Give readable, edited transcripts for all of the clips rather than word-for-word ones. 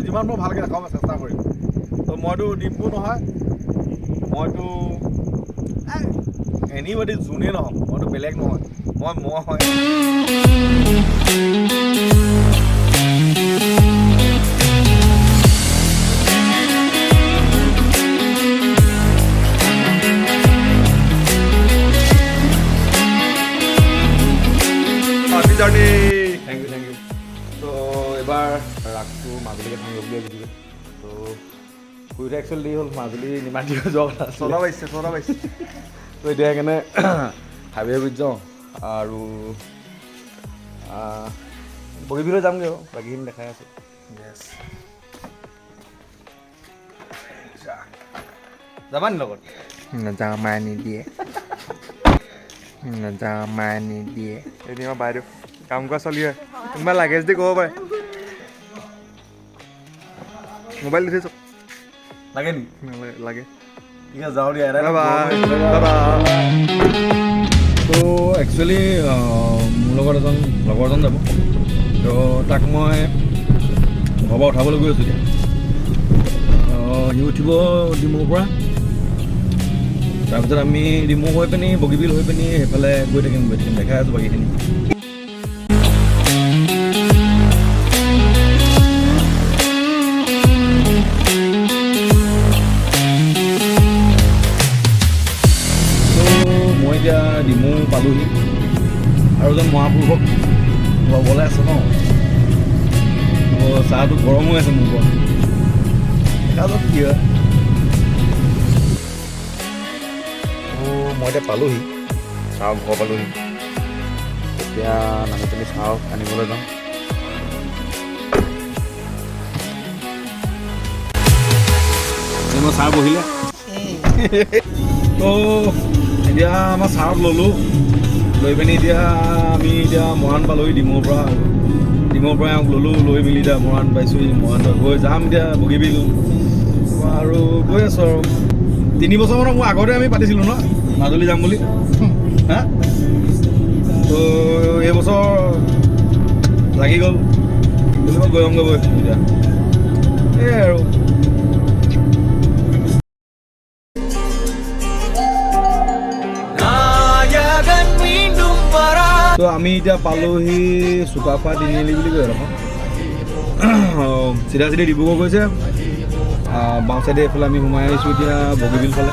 যিমান মই ভালকৈ দেখাব চেষ্টা কৰিম তো মইতো ডিম্পু নহয় মইতো এনিবডি যোনেই নহওক মইতো বেলেগ নহয় মই হয় জাৰ্ণি থেংক ইউ তো এবাৰ ৰাসটো মাজুলীকে থাকি বুলি ভাবিছিলোঁ তো শুইতে একচুৱেলি দেৰি হ'ল মাজুলী নিমাত দি যোৱা কথা চলা পাইছে তো এতিয়া সেইকাৰণে হাইৱে ব্ৰিজ যাওঁ আৰু বগীবিললৈ যামগৈ আৰু বাকীখিনি দেখাই আছোঁ যাবা নি লগত নাযাওঁ মায়ে নিদিয়ে এদিন আমাৰ বাইদেউ কাম কৰা চলি হয় কোনোবা লাগে যদি ক'ব পাৰে মোবাইল দি থৈছোঁ লাগে নি লাগে ঠিক আছে যাওঁ দিয়া তো একচুৱেলি মোৰ লগত এজন লগৰ এজন যাব তো তাক মই ঘৰৰ পৰা উঠাবলৈ গৈ আছোঁ এতিয়া সি উঠিব ডিমৌৰ পৰা তাৰপিছত আমি ডিমৌ হৈ পিনি বগীবিল হৈ পিনি সেইফালে গৈ থাকিম দেখাই আছোঁ বাকীখিনি মই এতিয়া ডিমৌ পালোহি আৰু এজন মহাপুৰুষক ল'বলৈ আছে ন চাহটো গৰম হৈ আছে মোৰ ওপৰত দেখা যাওক কি হয় মই এতিয়া পালোহি চাহ ঘৰ পালোহি এতিয়া নামি পিনি চাহ আনিবলৈ যাওঁ মই চাহ বহিলে তো এতিয়া আমাৰ চাহত ল'লোঁ লৈ পিনি এতিয়া আমি এতিয়া মৰাণ পালোহি ডিমৌৰ পৰা এওঁক ল'লোঁ লৈ মেলি এতিয়া মৰাণ পাইছোঁ মৰাণ গৈ যাম এতিয়া বগীবিল আৰু গৈ আছোঁ আৰু 3 বছৰমানৰ মোৰ আগতে আমি পাতিছিলোঁ ন মাজুলী যাম বুলি হা তো এইবছৰ লাগি গ'ল বুলিব গৈ আহোঁগৈ গৈ এতিয়া এই আৰু তো আমি এতিয়া পালোহি চুকাফা তিনিআলি বুলি কয় এখন চিধা ডিব্ৰুগড় গৈছে বাওঁ চাইডে এইফালে আমি সোমাই আহিছোঁ এতিয়া বগীবিল ফালে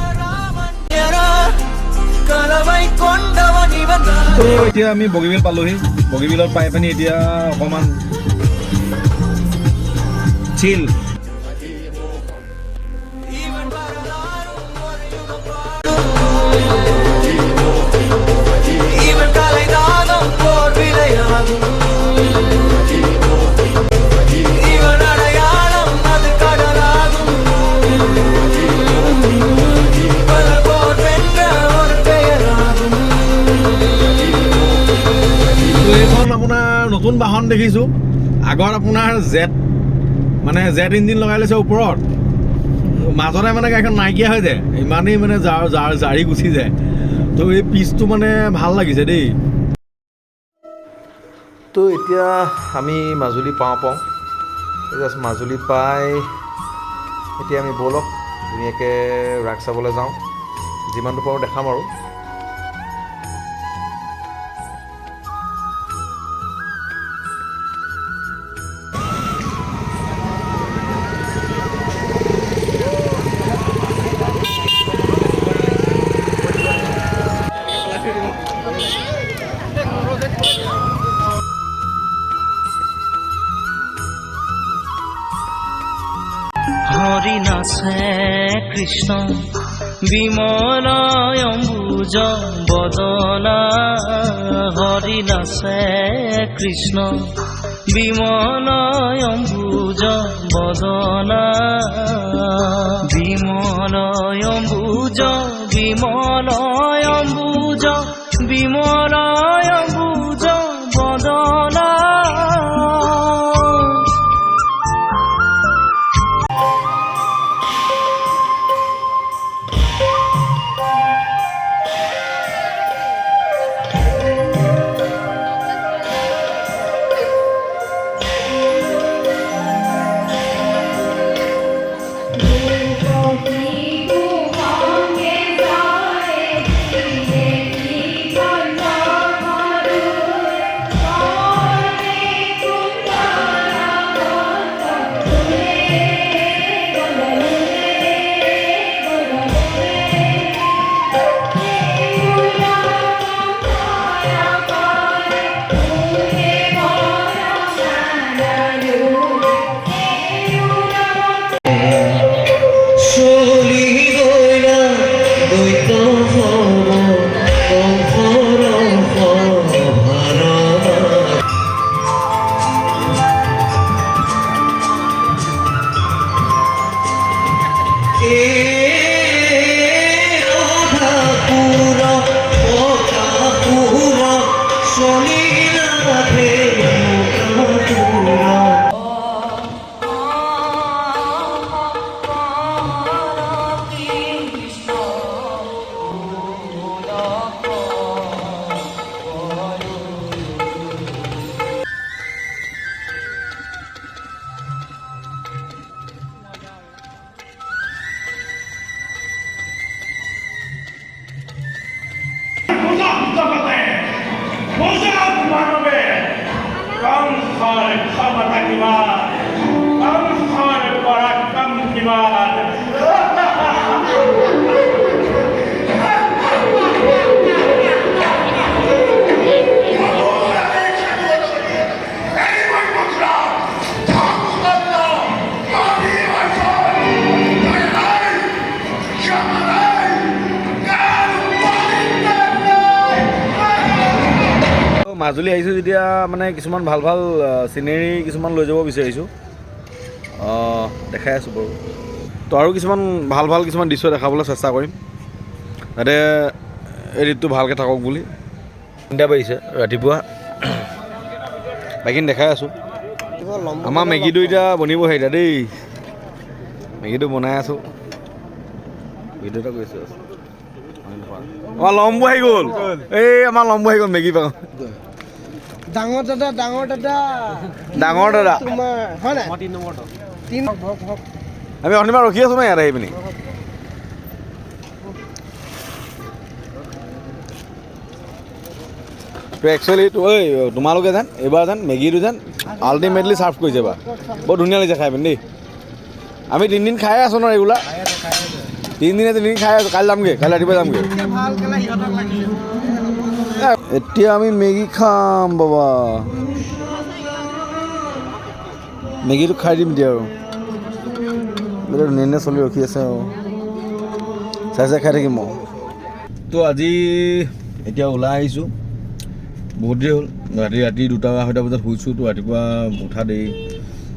তো এতিয়া আমি বগীবিল পালোহি বগীবিলত পাই পিনি এতিয়া অকণমান চিল নতুন বাহন দেখিছোঁ আগত আপোনাৰ জেট ইঞ্জিন লগাই লৈছে ওপৰত মাজতে মানে গাড়ীখন নাইকিয়া হৈ যায় ইমানেই মানে জাৰি গুচি যায় তো এই পিচটো মানে ভাল লাগিছে দেই তো এতিয়া আমি মাজুলী পাওঁ জাষ্ট মাজুলী পাই এতিয়া আমি ব'লক ধুনীয়াকৈ ৰাস চাবলৈ যাওঁ যিমানটো পাৰোঁ দেখাম আৰু হরি নাচে কৃষ্ণ বিমল অম্বুজ বদনা হরি নাচে কৃষ্ণ বিমল অম্বুজ বদনা বিমল অম্বুজ বিমল অম্বুজ বিমল অম্বুজ বদনা মাজুলী আহিছোঁ যেতিয়া মানে কিছুমান ভাল ভাল চিনেৰী কিছুমান লৈ যাব বিচাৰিছোঁ দেখাই আছোঁ বাৰু তো আৰু কিছুমান ভাল ভাল কিছুমান দৃশ্য দেখাবলৈ চেষ্টা কৰিম যাতে এডিটটো ভালকৈ থাকক বুলি চিন্তা পাৰিছে ৰাতিপুৱা বাকী দেখাই আছোঁ আমাৰ মেগীটো এতিয়া বনিবহে এতিয়া দেই মেগীটো বনাই আছোঁ ভিডিঅ' এটা কৰিছোঁ আমাৰ লম্বু আহি গ'ল এই আমাৰ লম্বু আহি গ'ল মেগী পাওঁ ডাঙৰ দাদা তোমাৰ হয় নাই আমি অথনিবাৰ ৰখি আছোঁ ন ইয়াত আহি পিনি তো একচুৱেলি তোমালোকে যেন এইবাৰ যেন মেগীটো যেন আল্টিমেটলি ছাৰ্ভ কৰিছে বা বৰ ধুনীয়া লাগিছে খাই পিনি দেই আমি তিনিদিন খাই আছোঁ ন ৰেগুলাৰ তিনিদিন খাই আছোঁ কাইলৈ যামগৈ কাইলৈ ৰাতিপুৱা যামগৈ এতিয়া আমি মেগী খাম বাবা মেগীটো খাই দিম এতিয়া আৰু বোলে ধুনীয়া চলি ৰখি আছে আৰু চাই খাই থাকিম মই তো আজি এতিয়া ওলাই আহিছোঁ বহুত দেৰি হ'ল ৰাতি 2-2:30 বজাত শুইছোঁ তো ৰাতিপুৱা উঠা দেৰি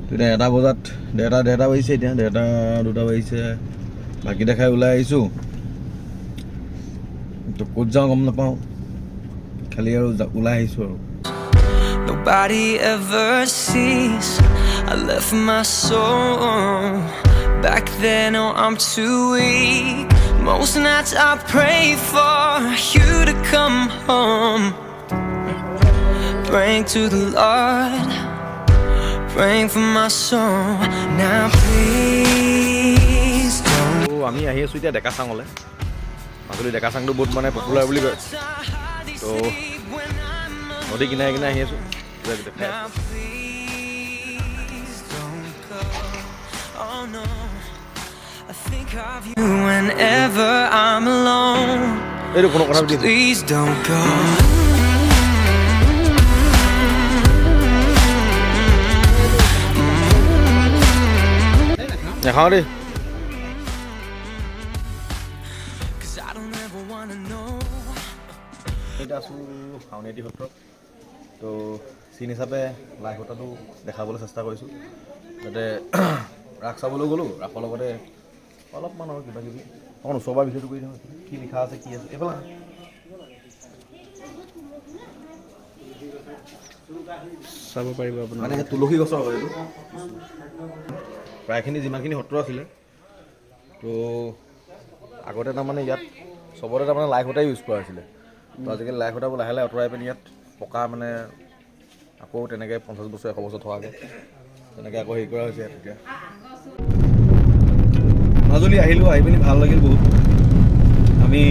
তো এতিয়া 1 বজাত 1:30 বাজিছে এতিয়া 1:30-2 বাজিছে বাকী দেখাই ওলাই আহিছোঁ তো ক'ত যাওঁ গম নাপাওঁ খালি আৰু ওলাই আহিছোঁ আৰু Nobody ever sees I left my soul back then. Oh, I'm too weak. Most nights I pray for you to come home. Praying to the Lord, praying for my soul. Now please don't. আমি আহি আছোঁ এতিয়া ডেকাচাঙলৈ মাজুলী ডেকাচাঙটো বহুত মানে popular বুলি কয় তো নদী কিনাৰে কিনাৰে আহি আছোঁ Whenever I'm alone, এইটো কোনো কথা পাতি please don't go. নেখাওঁ দেই এতিয়া আছোঁ আউনীআটী সত্ৰত তো চিন হিচাপে লাই সূতাটো দেখাবলৈ চেষ্টা কৰিছোঁ যাতে ৰাস চাবলৈ গ'লোঁ ৰাসৰ লগতে অলপমান আৰু কিবা কিবি অকণ ওচৰৰ ভিডিঅ'টো কৰি দিওঁ কি লিখা আছে কি আছে এইফালে চাব পাৰিব আপোনাৰ মানে তুলসী গছৰ হয় এইটো প্ৰায়খিনি যিমানখিনি সত্ৰ আছিলে তো আগতে তাৰমানে ইয়াত চবতে তাৰমানে লাই সূতাই ইউজ কৰা হৈছিলে তো আজিকালি লাই সূতাবোৰ লাহে লাহে আঁতৰাই পিনি ইয়াত পকা মানে আকৌ তেনেকৈ 50 বছৰ 100 বছৰ থকাকৈ তেনেকৈ আকৌ হেৰি কৰা হৈছে এতিয়া মাজুলী আহিলোঁ আহি পিনি ভাল লাগিল বহুত আমি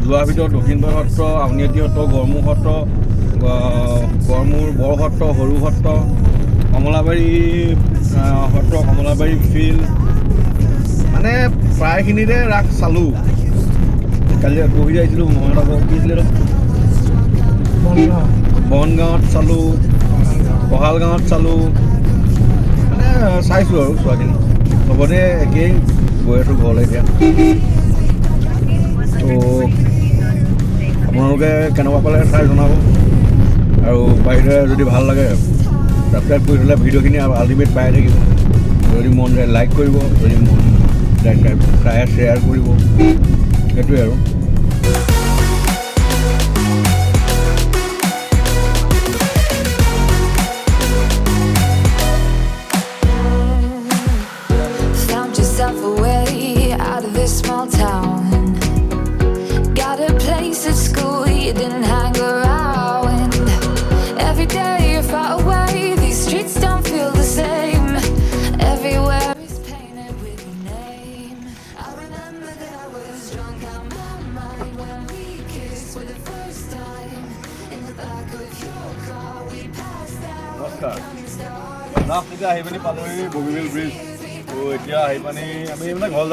যোৱাৰ ভিতৰত দক্ষিণপাট সত্ৰ আউনীআটী সত্ৰ গড়মূৰ সত্ৰ গড়মূৰ বৰ সত্ৰ সৰু সত্ৰ কমলাবাৰী সত্ৰ কমলাবাৰী ফিল্ড মানে প্ৰায়খিনিতে ৰাস চালোঁ কালি পঢ়ি আহিছিলোঁ মহানগৰ কি আছিলে বনগাঁৱত চালোঁ পহাল গাঁৱত চালোঁ মানে চাইছোঁ আৰু চোৱাখিনি চবতে একেই গৈ আছোঁ ঘৰলৈ এতিয়া তো আপোনালোকে কেনেকুৱা পালে চাই জনাব আৰু বাহিৰে যদি ভাল লাগে ছাবস্ক্ৰাইব কৰি থ'লে ভিডিঅ'খিনি আল্টিমেট পাই থাকিব যদি মন যায় লাইক কৰিব, যদি মন যায় চাই শ্বেয়াৰ কৰিব, সেইটোৱে আৰু। Found yourself a way out of this small town. Got a place at school you didn't hang around. Every day you're far away, these streets don't feel the same. Everywhere is painted with your name. I remember that I was drunk out my mind when we kissed for the first time. In the back of your car we passed out. নমস্কাৰ। নাম এতিয়া আহি পিনি পালোহি Bogibeel bridge. তো এতিয়া আহি পানি আমি মানে ঘৰ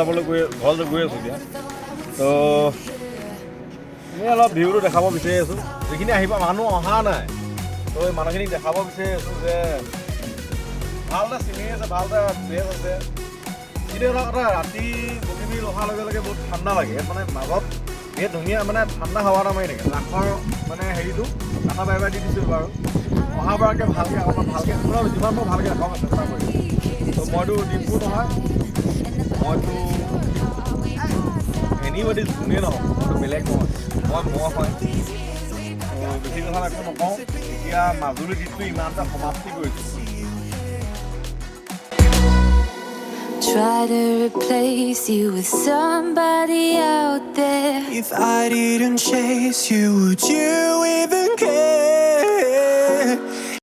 গৈ আছোঁ এতিয়া। তো আমি অলপ ভিউটো দেখাব বিচাৰি আছোঁ। যিখিনি মানুহ অহা নাই, তো এই মানুহখিনিক দেখাব বিচাৰি আছোঁ যে ভাল এটা চিনেৰী আছে, ভাল এটা প্লেচ আছে। কিন্তু এটা কথা, ৰাতি বগীবিল অহাৰ লগে লগে বহুত ঠাণ্ডা লাগে। মানে মাজত এই ধুনীয়া মানে ঠাণ্ডা হাৱা এটা মাৰি থাকে। ৰাসৰ মানে হেৰিটো ৰাসা বাই দি দিছোঁ বাৰু। অহাবাৰকৈ ভালকৈ অকণমান ভালকৈ যিমান মই ভালকৈ দেখাব চেষ্টা কৰিম। তো মইতো ডিম্পু নহয়, মইতো এনিবডি যোনেই নহওক, মইতো বেলেগ নহয়, মই হয়। তো বেছি কথা একো নকওঁ। এতিয়া মাজুলী গীতটো ইমান এটা সমাপ্তি কৰিছোঁ। Try to replace you with somebody out there. If I didn't chase you, would you even